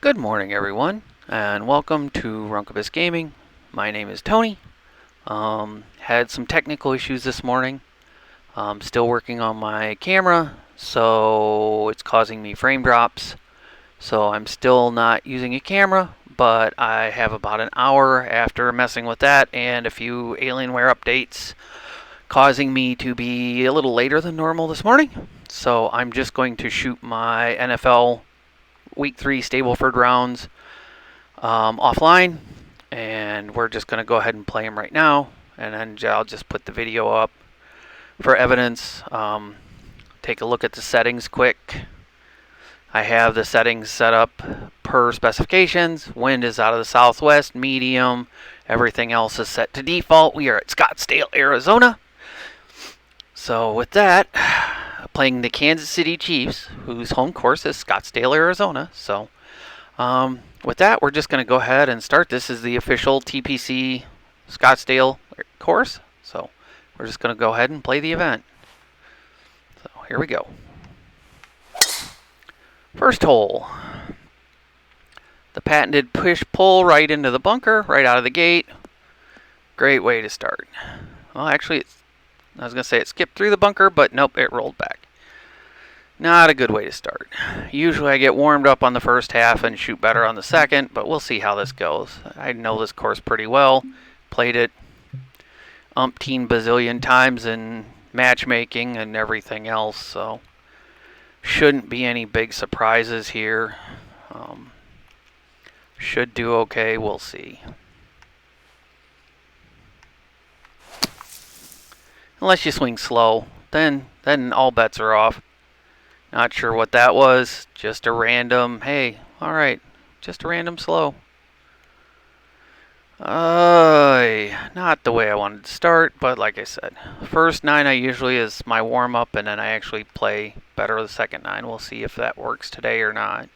Good morning, everyone, and welcome to Runkabis Gaming. My name is Tony. Had some technical issues this morning. Still working on my camera, so it's causing me frame drops. So I'm still not using a camera, but I have about an hour after messing with that and a few Alienware updates causing me to be a little later than normal this morning. So I'm just going to shoot my NFL Week 3 Stableford rounds offline, and we're just going to go ahead and play them right now, and then I'll just put the video up for evidence. Take a look at the settings quick. I have the settings set up per specifications. Wind is out of the southwest, medium. Everything else is set to default. We are at Scottsdale, Arizona. So with that, playing the Kansas City Chiefs, whose home course is Scottsdale, Arizona. So with that, we're just going to go ahead and start. This is the official TPC Scottsdale course. So we're just going to go ahead and play the event. So here we go. First hole. The patented push-pull right into the bunker, right out of the gate. Great way to start. Well, actually, I was going to say it skipped through the bunker, but nope, it rolled back. Not a good way to start. Usually I get warmed up on the first half and shoot better on the second, but we'll see how this goes. I know this course pretty well. Played it umpteen bazillion times in matchmaking and everything else, so shouldn't be any big surprises here. Should do okay, we'll see. Unless you swing slow, then all bets are off. Not sure what that was. Just a random, hey, alright, just a random slow. Not the way I wanted to start, but like I said, first 9 I usually is my warm-up, and then I actually play better the second 9. We'll see if that works today or not.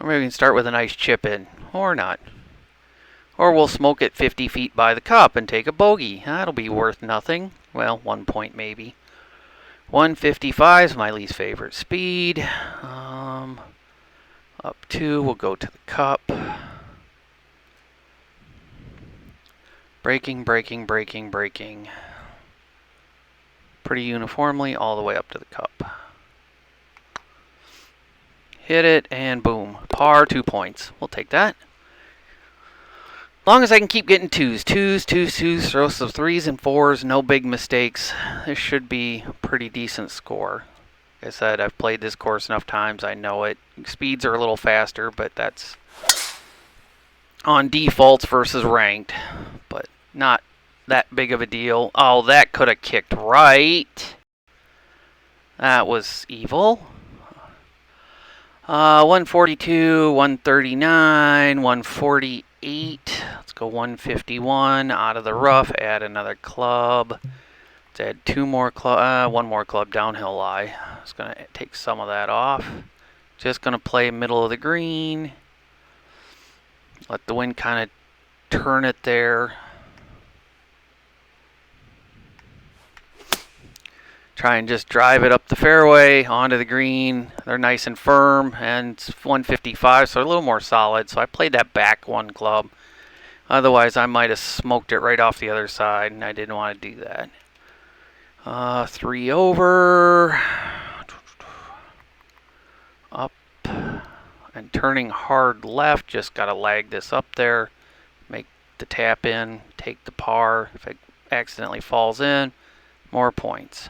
Or maybe we can start with a nice chip in, or not. Or we'll smoke it 50 feet by the cup and take a bogey. That'll be worth nothing. Well, 1 point maybe. 155 is my least favorite speed. Up 2, we'll go to the cup. Braking, braking, braking, braking. Pretty uniformly all the way up to the cup. Hit it, and boom. Par, 2 points. We'll take that. As long as I can keep getting twos, throw some 3s and 4s, no big mistakes. This should be a pretty decent score. Like I said, I've played this course enough times, I know it. Speeds are a little faster, but that's on defaults versus ranked. But not that big of a deal. Oh, that could have kicked right. That was evil. 142, 139, 148. Let's go 151 out of the rough. Add another club. Let's add 2 more club. 1 more club downhill lie. Just gonna take some of that off. Just gonna play middle of the green. Let the wind kind of turn it there. Try and just drive it up the fairway onto the green. They're nice and firm, and it's 155, so a little more solid. So I played that back 1 club. Otherwise, I might have smoked it right off the other side, and I didn't want to do that. 3 over. Up. And turning hard left. Just got to lag this up there. Make the tap in. Take the par. If it accidentally falls in, more points.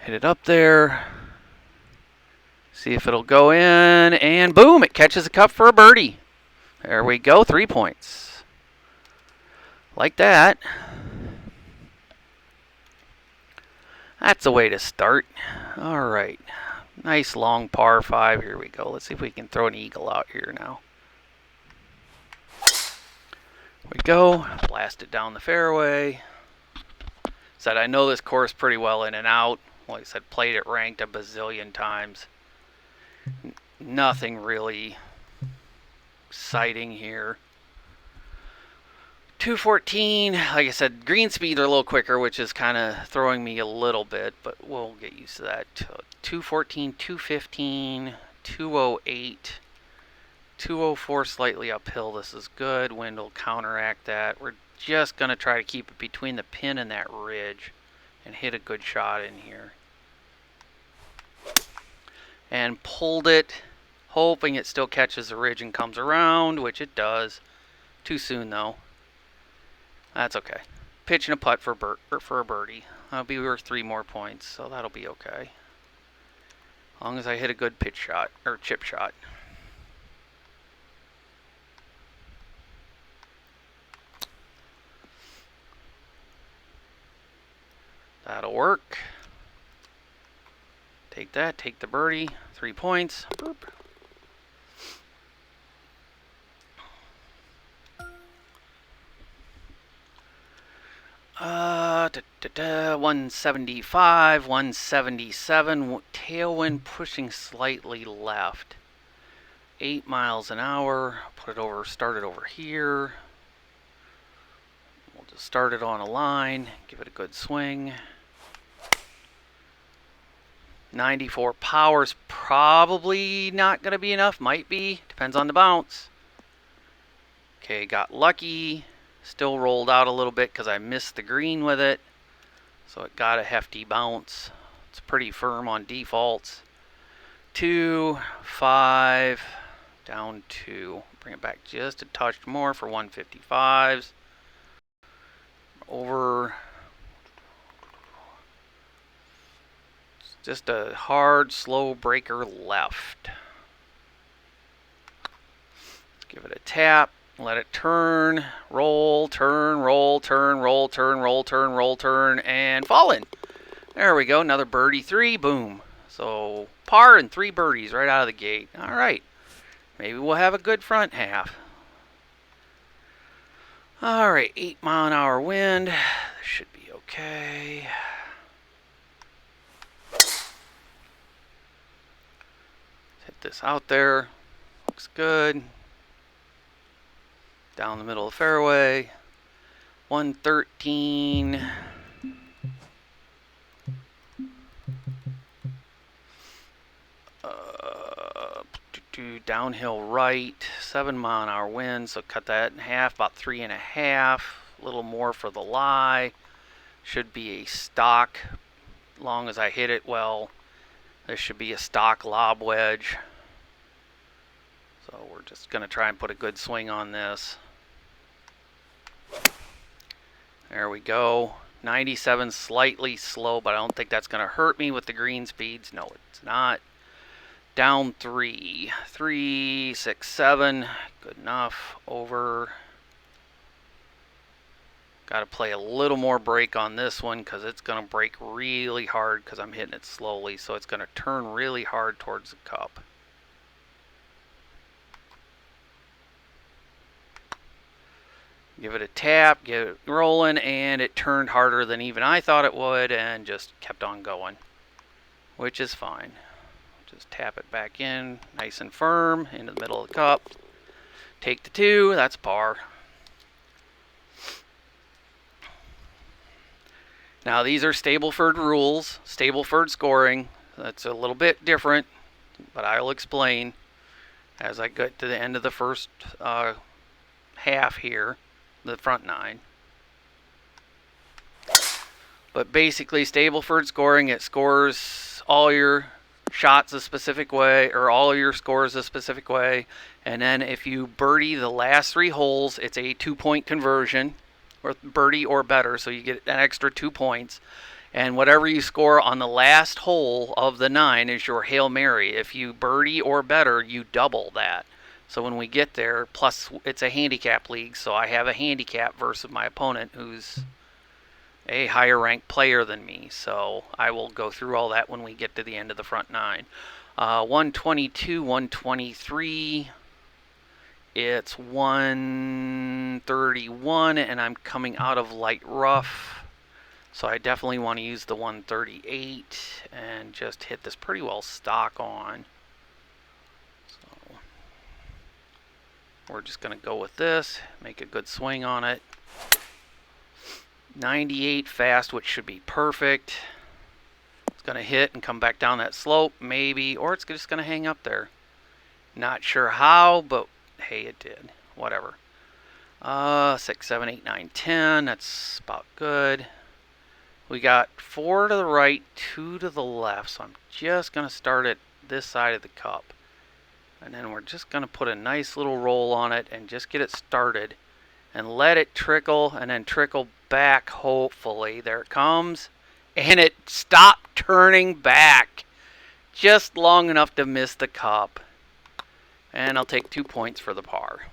Hit it up there. See if it'll go in, and boom, it catches the cup for a birdie. There we go, 3 points. Like that. That's a way to start. All right. Nice long par 5. Here we go. Let's see if we can throw an eagle out here now. Here we go. Blast it down the fairway. Said I know this course pretty well in and out. Like I said, played it ranked a bazillion times. Nothing really exciting here. 214, like I said, green speeds are a little quicker, which is kind of throwing me a little bit, but we'll get used to that. 214, 215, 208, 204 slightly uphill. This is good. Wind will counteract that. We're just going to try to keep it between the pin and that ridge and hit a good shot in here. And pulled it, hoping it still catches the ridge and comes around, which it does. Too soon though. That's okay. Pitching a putt for a birdie. That'll be worth 3 more points, so that'll be okay. As long as I hit a good pitch shot, or chip shot. That'll work. Take that, take the birdie. 3 points. Boop. 175, 177, tailwind pushing slightly left. 8 miles an hour. Put it over, start it over here. We'll just start it on a line, give it a good swing. 94 power's probably not going to be enough. Might be. Depends on the bounce. Okay, got lucky. Still rolled out a little bit because I missed the green with it. So it got a hefty bounce. It's pretty firm on defaults. 2, 5, down 2. Bring it back just a touch more for 155s. Over. Just a hard, slow breaker left. Let's give it a tap. Let it turn, roll, turn, roll, turn, roll, turn, roll, turn, roll, turn, and fallen. There we go. Another birdie 3. Boom. So par and 3 birdies right out of the gate. All right. Maybe we'll have a good front half. All right. 8 mile an hour wind. This should be okay. Hit this out there. Looks good. Down the middle of the fairway. 113. Downhill right. 7 mile an hour wind. So cut that in half. About 3.5. A little more for the lie. Should be a stock. As long as I hit it well. This should be a stock lob wedge. So we're just going to try and put a good swing on this. There we go. 97 slightly slow, but I don't think that's going to hurt me with the green speeds. No, it's not. Down 3. 3, 6, 7. Good enough. Over. Got to play a little more break on this one because it's going to break really hard because I'm hitting it slowly. So it's going to turn really hard towards the cup. Give it a tap, get it rolling, and it turned harder than even I thought it would and just kept on going, which is fine. Just tap it back in, nice and firm, into the middle of the cup. Take the 2, that's par. Now these are Stableford rules, Stableford scoring. That's a little bit different, but I'll explain as I get to the end of the first half here. The front 9. But basically Stableford scoring, it scores all your shots a specific way, or all your scores a specific way, and then if you birdie the last 3 holes, it's a 2-point conversion, or birdie or better, so you get an extra 2 points, and whatever you score on the last hole of the 9 is your Hail Mary. If you birdie or better, you double that. So when we get there, plus it's a handicap league, so I have a handicap versus my opponent who's a higher ranked player than me. So I will go through all that when we get to the end of the front 9. 122, 123. It's 131, and I'm coming out of light rough. So I definitely want to use the 138 and just hit this pretty well stock on. We're just going to go with this, make a good swing on it. 98 fast, which should be perfect. It's going to hit and come back down that slope, maybe, or it's just going to hang up there. Not sure how, but hey, it did. Whatever. 6, 7, 8, 9, 10. That's about good. We got 4 to the right, 2 to the left, so I'm just going to start at this side of the cup. And then we're just going to put a nice little roll on it and just get it started. And let it trickle, and then trickle back, hopefully. There it comes. And it stopped turning back. Just long enough to miss the cup. And I'll take 2 points for the par.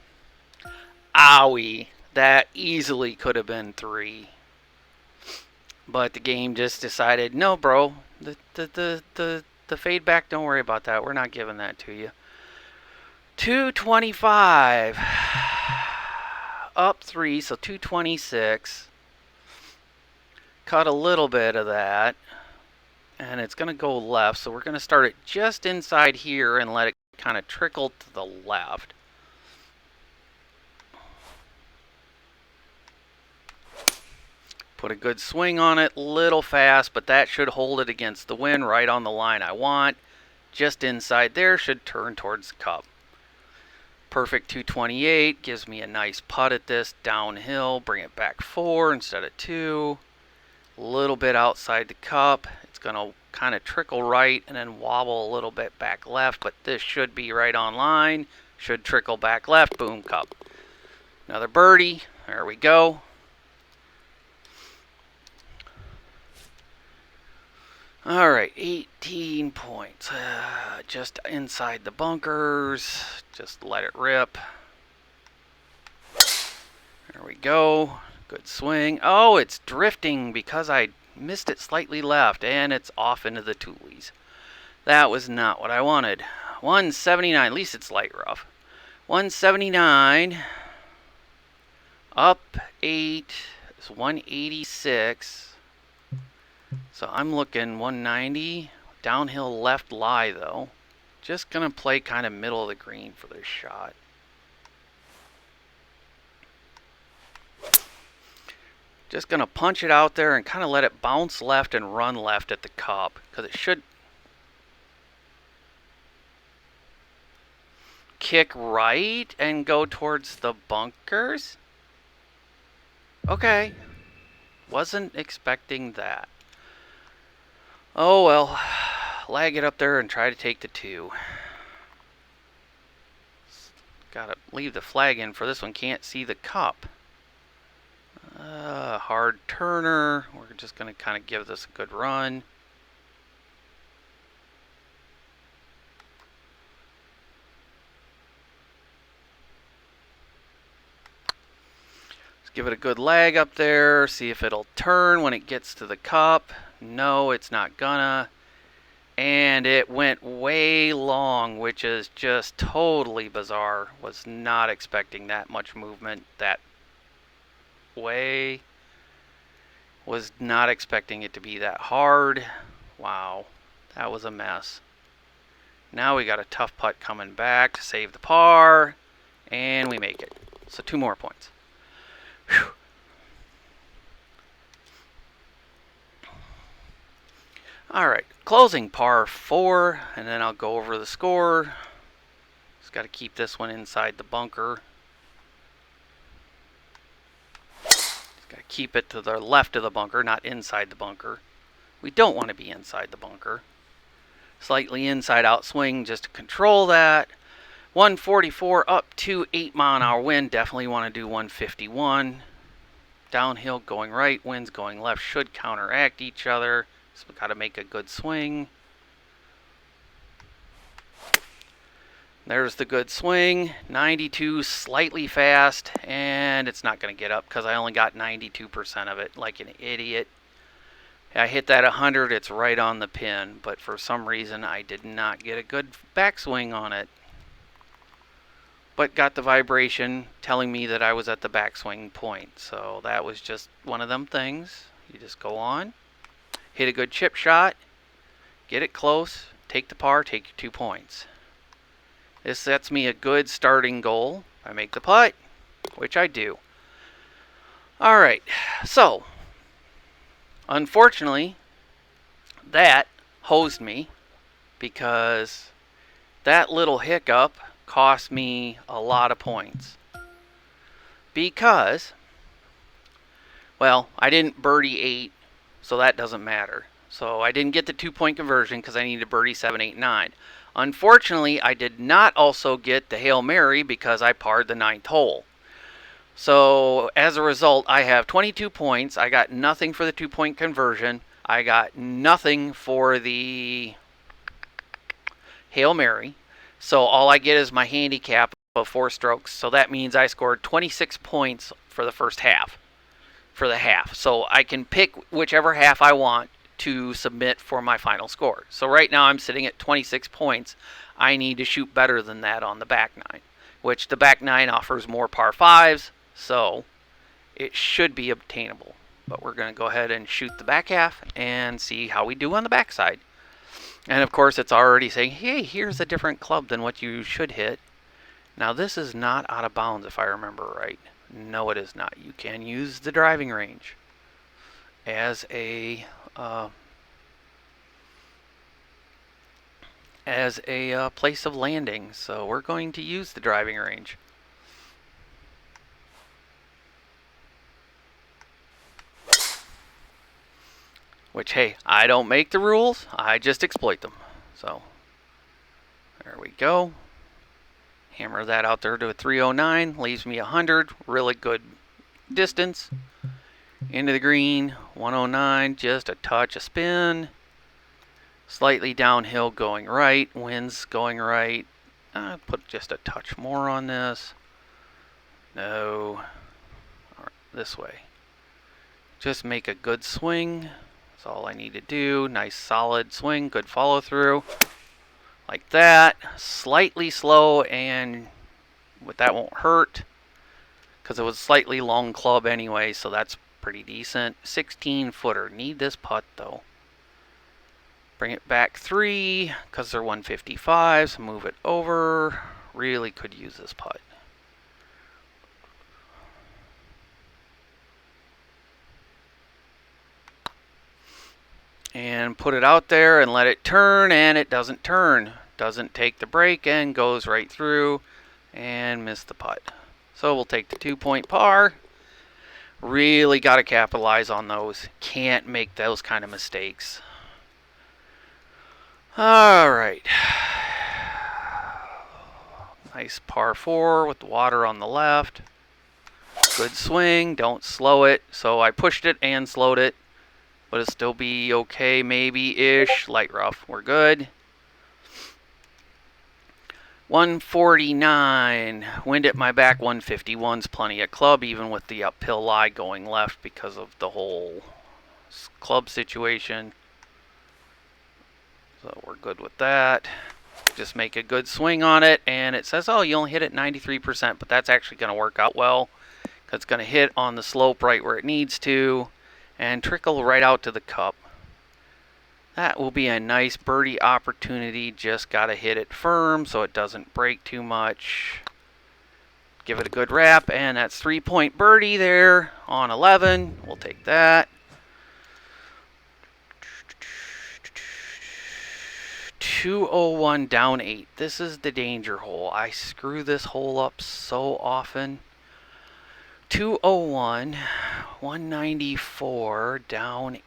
Owie. That easily could have been 3. But the game just decided, no, bro. The fade back, don't worry about that. We're not giving that to you. 225. Up 3, so 226. Cut a little bit of that. And it's going to go left, so we're going to start it just inside here and let it kind of trickle to the left. Put a good swing on it, little fast, but that should hold it against the wind right on the line I want. Just inside there, should turn towards the cup. Perfect 228, gives me a nice putt at this, downhill, bring it back 4 instead of 2. A little bit outside the cup. It's going to kind of trickle right and then wobble a little bit back left, but this should be right on line. Should trickle back left, boom, cup. Another birdie, there we go. All right, 18 points. Just inside the bunkers. Just let it rip. There we go. Good swing. Oh, it's drifting because I missed it slightly left, and it's off into the toolies. That was not what I wanted. 179. At least it's light rough. 179. Up 8. It's 186. So I'm looking 190, downhill left lie though. Just going to play kind of middle of the green for this shot. Just going to punch it out there and kind of let it bounce left and run left at the cup, because it should kick right and go towards the bunkers. Okay, wasn't expecting that. Oh well, lag it up there and try to take the 2. Gotta leave the flag in for this one, can't see the cup. Hard turner, we're just gonna kind of give this a good run. Let's give it a good lag up there, see if it'll turn when it gets to the cup. No, it's not gonna. And it went way long, which is just totally bizarre. Was not expecting that much movement that way. Was not expecting it to be that hard. Wow, that was a mess. Now we got a tough putt coming back to save the par, and we make it. So 2 more points. Whew. Alright, closing par 4, and then I'll go over the score. Just got to keep this one inside the bunker. Just got to keep it to the left of the bunker, not inside the bunker. We don't want to be inside the bunker. Slightly inside out swing just to control that. 144 up to 8-mile-an-hour wind. Definitely want to do 151. Downhill going right, winds going left should counteract each other. So we got to make a good swing. There's the good swing. 92, slightly fast, and it's not going to get up because I only got 92% of it, like an idiot. I hit that 100, it's right on the pin, but for some reason I did not get a good backswing on it. But got the vibration telling me that I was at the backswing point, so that was just one of them things. You just go on. Hit a good chip shot, get it close, take the par, take your 2 points. This sets me a good starting goal. I make the putt, which I do. All right, so unfortunately, that hosed me because that little hiccup cost me a lot of points. Because, well, I didn't birdie 8, so that doesn't matter. So I didn't get the 2-point conversion because I needed birdie 7, 8, 9. Unfortunately, I did not also get the Hail Mary because I parred the 9th hole. So as a result, I have 22 points. I got nothing for the 2-point conversion. I got nothing for the Hail Mary. So all I get is my handicap of 4 strokes. So that means I scored 26 points for the first half. For the half. So I can pick whichever half I want to submit for my final score. So right now I'm sitting at 26 points. I need to shoot better than that on the back 9, which the back 9 offers more par 5s, so it should be obtainable. But we're going to go ahead and shoot the back half and see how we do on the back side. And of course it's already saying, hey, here's a different club than what you should hit. Now this is not out of bounds if I remember right. No, it is not. You can use the driving range as a place of landing. So we're going to use the driving range. Which, hey, I don't make the rules. I just exploit them. So there we go. Hammer that out there to a 309. Leaves me 100. Really good distance. Into the green. 109. Just a touch of spin. Slightly downhill going right. Winds going right. Put just a touch more on this. No. All right, this way. Just make a good swing. That's all I need to do. Nice solid swing. Good follow through. Like that. Slightly slow, and that won't hurt because it was a slightly long club anyway, so that's pretty decent. 16 footer. Need this putt though. Bring it back 3 because they're 155s. Move it over. Really could use this putt. And put it out there and let it turn, and it doesn't turn. Doesn't take the break and goes right through and miss the putt. So we'll take the 2-point par. Really got to capitalize on those. Can't make those kind of mistakes. All right. Nice par 4 with the water on the left. Good swing. Don't slow it. So I pushed it and slowed it. But it'll still be okay, maybe-ish. Light rough. We're good. 149. Wind at my back. 151's plenty of club, even with the uphill lie going left because of the whole club situation. So we're good with that. Just make a good swing on it, and it says, oh, you only hit it 93%, but that's actually going to work out well because it's going to hit on the slope right where it needs to and trickle right out to the cup. That will be a nice birdie opportunity. Just got to hit it firm so it doesn't break too much. Give it a good wrap, and that's 3-point birdie there on 11. We'll take that. 201 down 8. This is the danger hole. I screw this hole up so often. 201, 194 down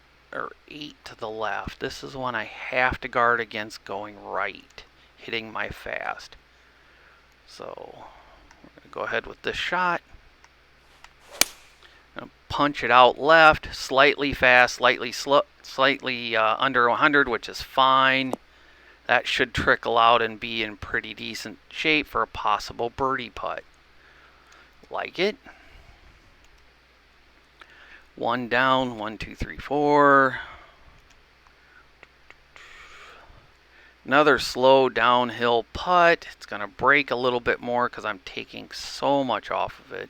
8 to the left. This is one I have to guard against going right, hitting my fast. So we're going to go ahead with this shot. I'm going to punch it out left, slightly fast, slightly under 100, which is fine. That should trickle out and be in pretty decent shape for a possible birdie putt. Like it. 1 down, 1, 2, 3, 4. Another slow downhill putt. It's going to break a little bit more because I'm taking so much off of it.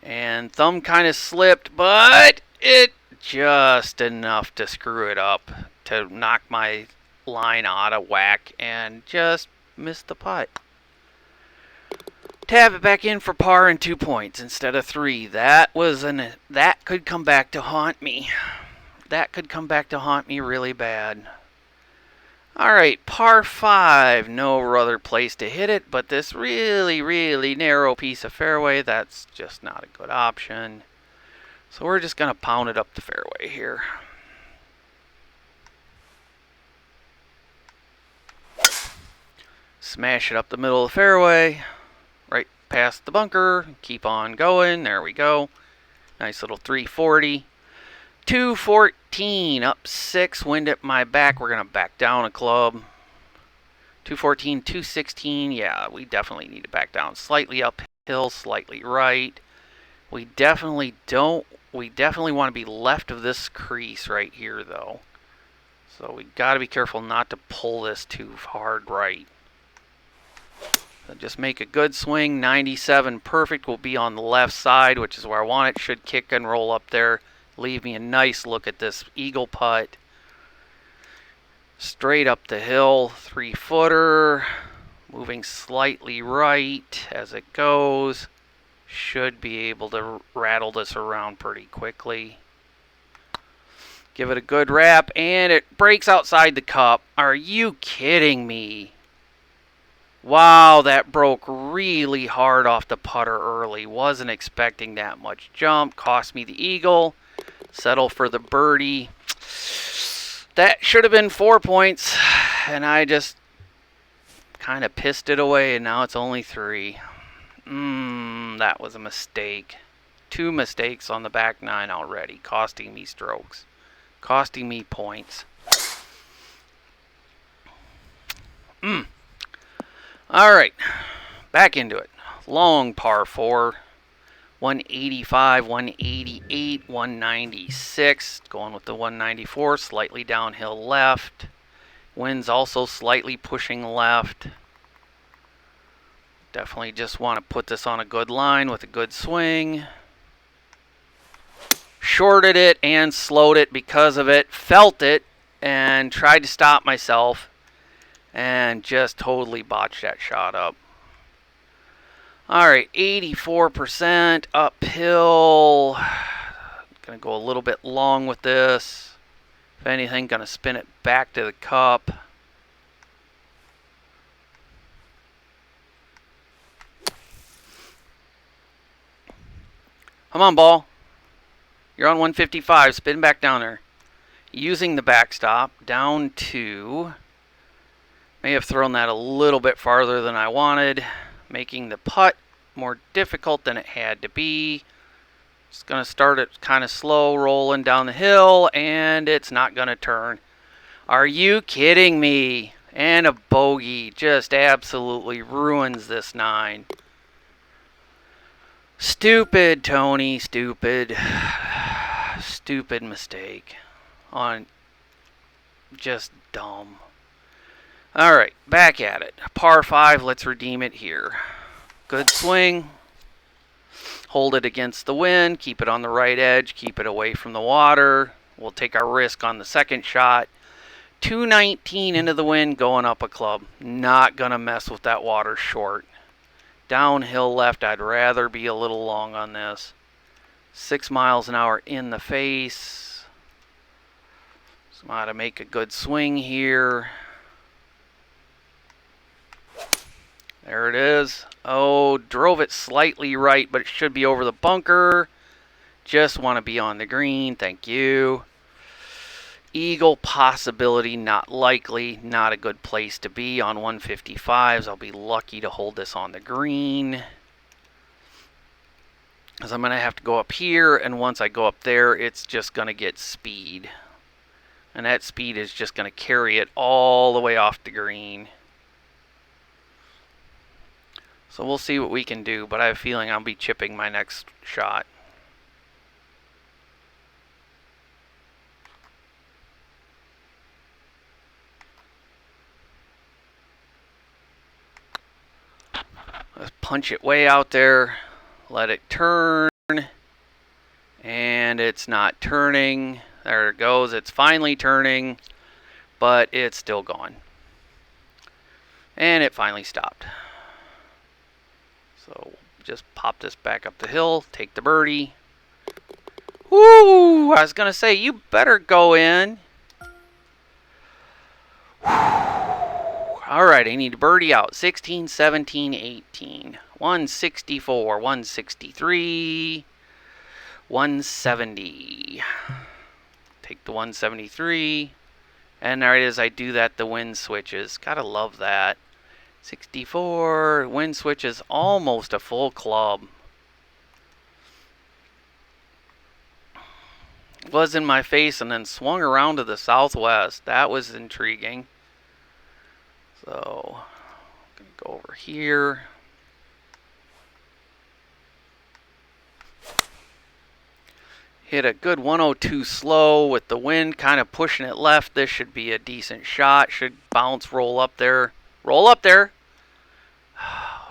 And thumb kind of slipped, but it just enough to screw it up, to knock my line out of whack and just miss the putt. Tap it back in for par and 2 points instead of 3. That could come back to haunt me. That could come back to haunt me really bad. Alright, par 5. No other place to hit it, but this really, really narrow piece of fairway, that's just not a good option. So we're just going to pound it up the fairway here. Smash it up the middle of the fairway, right past the bunker, keep on going, there we go. Nice little 340. 214, up 6, wind at my back, we're going to back down a club. 214, 216, yeah, we definitely need to back down. Slightly uphill, slightly right. We definitely want to be left of this crease right here though. So we got to be careful not to pull this too hard right. So just make a good swing. 97 perfect will be on the left side, which is where I want it. Should kick and roll up there. Leave me a nice look at this eagle putt. Straight up the hill, 3-footer. Moving slightly right as it goes. Should be able to rattle this around pretty quickly. Give it a good wrap, and it breaks outside the cup. Are you kidding me? Wow, that broke really hard off the putter early. Wasn't expecting that much jump. Cost me the eagle. Settle for the birdie. That should have been 4 points, and I just kind of pissed it away, and now it's only 3. That was a mistake. 2 mistakes on the back 9 already, costing me strokes. Costing me points. Alright, back into it. Long par 4. 185, 188, 196. Going with the 194, slightly downhill left. Wind's also slightly pushing left. Definitely just want to put this on a good line with a good swing. Shorted it and slowed it because of it. Felt it and tried to stop myself. And just totally botched that shot up. Alright, 84% uphill. Gonna go a little bit long with this. If anything, gonna spin it back to the cup. Come on, ball. You're on 155. Spin back down there. Using the backstop down to... May have thrown that a little bit farther than I wanted, making the putt more difficult than it had to be. Just going to start it kind of slow, rolling down the hill, and it's not going to turn. Are you kidding me? And a bogey just absolutely ruins this 9. Stupid, Tony, stupid. Stupid mistake. Just dumb. Alright, back at it. Par 5, let's redeem it here. Good swing. Hold it against the wind. Keep it on the right edge. Keep it away from the water. We'll take our risk on the second shot. 219 into the wind, going up a club. Not going to mess with that water short. Downhill left, I'd rather be a little long on this. 6 miles an hour in the face. So I'm going to make a good swing here. There it is. Oh, drove it slightly right, but it should be over the bunker. Just want to be on the green. Thank you. Eagle possibility, not likely. Not a good place to be on 155s. I'll be lucky to hold this on the green. Because I'm going to have to go up here, and once I go up there, it's just going to get speed. And that speed is just going to carry it all the way off the green. So we'll see what we can do, but I have a feeling I'll be chipping my next shot. Let's punch it way out there, let it turn, and it's not turning. There it goes, it's finally turning, but it's still gone. And it finally stopped. So just pop this back up the hill, take the birdie. Woo! I was going to say, you better go in. All right, I need to birdie out. 16, 17, 18. 164, 163, 170. Take the 173. And right as I do that, the wind switches. Gotta love that. 64. Wind switches almost a full club. Was in my face and then swung around to the southwest. That was intriguing. So, I'm going to go over here. Hit a good 102 slow with the wind kind of pushing it left. This should be a decent shot. Should bounce, roll up there. Roll up there.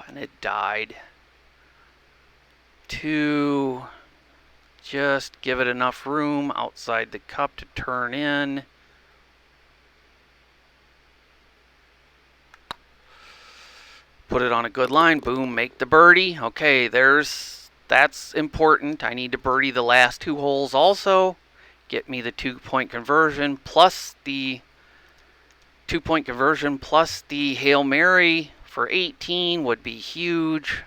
And it died. 2. Just give it enough room outside the cup to turn in. Put it on a good line. Boom, make the birdie. Okay, that's important. I need to birdie the last 2 holes also. Get me the 2-point conversion plus the 2-point conversion plus the Hail Mary for 18 would be huge.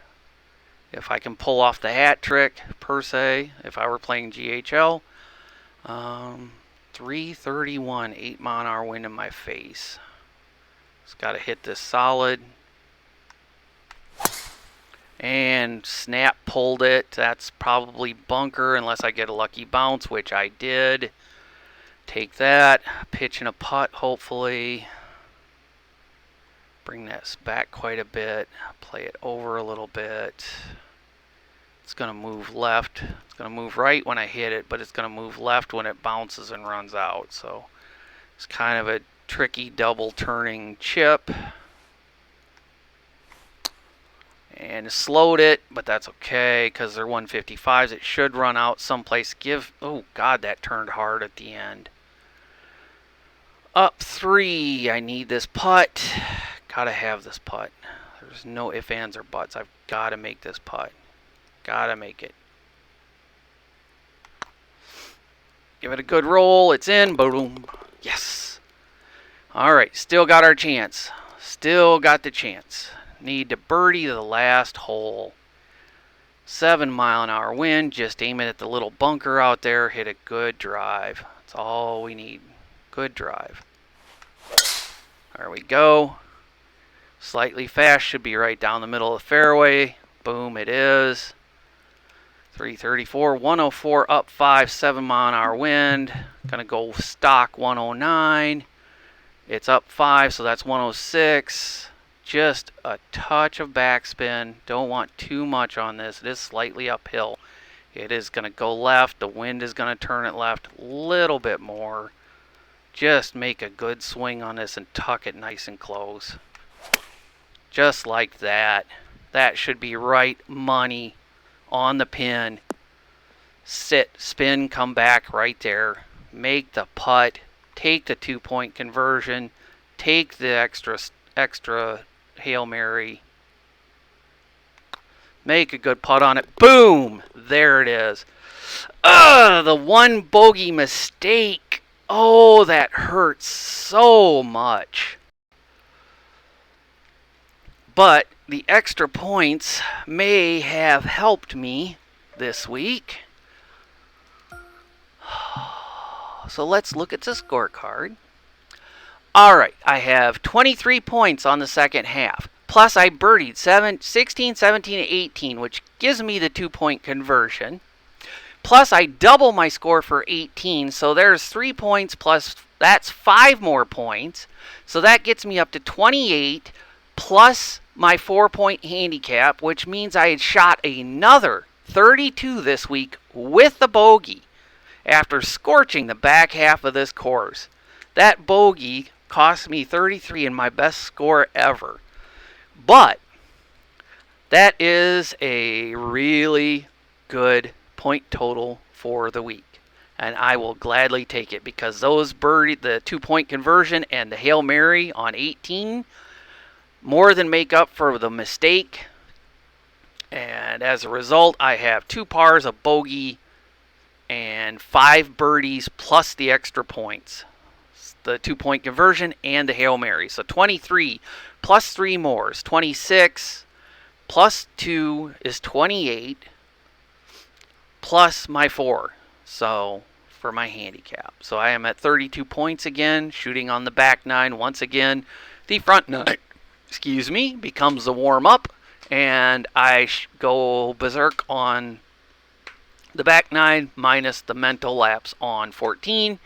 If I can pull off the hat trick, per se, if I were playing GHL. 331, 8-mile-an-hour wind in my face. Just got to hit this solid. And snap pulled it. That's probably bunker unless I get a lucky bounce, which I did. Take that. Pitch and a putt, hopefully. Bring this back quite a bit. Play it over a little bit. It's going to move left. It's going to move right when I hit it, but it's going to move left when it bounces and runs out. So it's kind of a tricky double turning chip. And slowed it, but that's okay because they're 155s. It should run out someplace. Oh God, that turned hard at the end. Up 3. I need this putt. Gotta have this putt. There's no ifs, ands, or buts. I've got to make this putt. Gotta make it. Give it a good roll. It's in. Boom. Yes. All right. Still got our chance. Still got the chance. Need to birdie the last hole. 7-mile-an-hour wind. Just aim it at the little bunker out there. Hit a good drive. That's all we need. Good drive. There we go. Slightly fast. Should be right down the middle of the fairway. Boom, it is. 334. 104 up 5. 7-mile-an-hour wind. Gonna go stock 109. It's up 5, so that's 106. Just a touch of backspin. Don't want too much on this. It is slightly uphill. It is going to go left. The wind is going to turn it left a little bit more. Just make a good swing on this and tuck it nice and close. Just like that. That should be right money on the pin. Sit, spin, come back right there. Make the putt. Take the 2-point conversion. Take the extra Hail Mary. Make a good putt on it. Boom! There it is. The one bogey mistake. Oh, that hurts so much. But the extra points may have helped me this week. So let's look at the scorecard. Alright, I have 23 points on the second half. Plus I birdied 16, 17, and 18, which gives me the 2-point conversion. Plus I double my score for 18, so there's 3 points plus that's 5 more points. So that gets me up to 28 plus my 4-point handicap, which means I had shot another 32 this week with the bogey after scorching the back half of this course. That bogey cost me 33 and my best score ever. But that is a really good point total for the week. And I will gladly take it because those the 2-point conversion and the Hail Mary on 18 more than make up for the mistake. And as a result, I have 2 pars, a bogey, and 5 birdies plus the extra points. The 2-point conversion and the Hail Mary. So 23 plus 3 more is 26, plus 2 is 28, plus my 4. So for my handicap. So I am at 32 points again, shooting on the back 9 once again. The front 9, becomes the warm-up, and I go berserk on the back 9 minus the mental lapse on 14.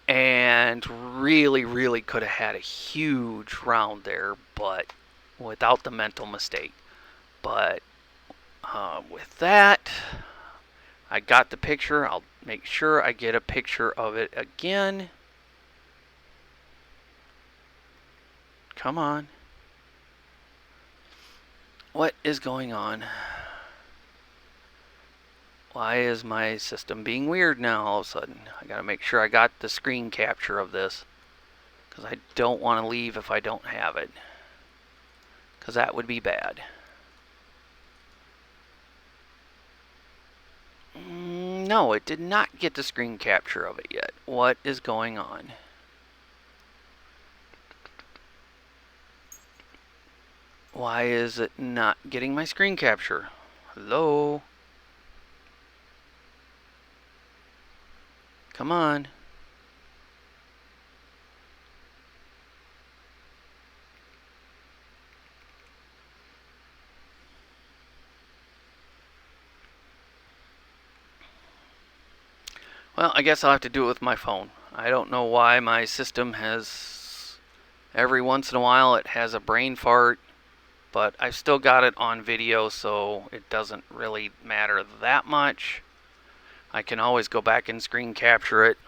And really could have had a huge round there, but without the mental mistake. But with that, I got the picture. I'll make sure I get a picture of it again. Come on. What is going on? Why is my system being weird now all of a sudden? I gotta make sure I got the screen capture of this, because I don't want to leave if I don't have it, because that would be bad. No, it did not get the screen capture of it yet. What is going on? Why is it not getting my screen capture? Hello? Come on. Well, I guess I'll have to do it with my phone. I don't know why my system has, every once in a while it has a brain fart, but I've still got it on video, so it doesn't really matter that much. I can always go back and screen capture it.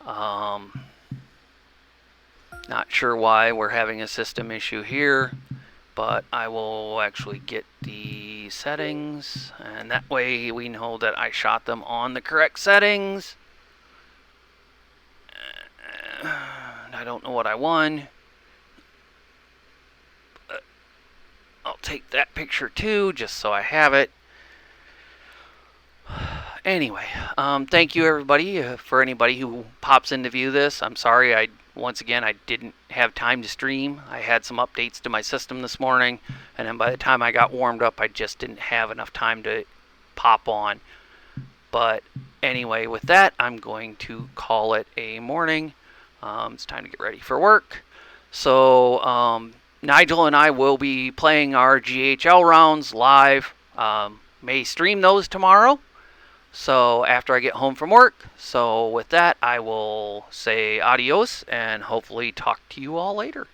Not sure why we're having a system issue here, but I will actually get the settings, and that way we know that I shot them on the correct settings. I don't know what I won. But I'll take that picture too, just so I have it. Anyway, thank you everybody. For anybody who pops in to view this, I'm sorry once again I didn't have time to stream. I had some updates to my system this morning, and then by the time I got warmed up I just didn't have enough time to pop on. But anyway, with that, I'm going to call it a morning. It's time to get ready for work. So Nigel and I will be playing our GHL rounds live. May stream those tomorrow, so after I get home from work. So with that, I will say adios and hopefully talk to you all later.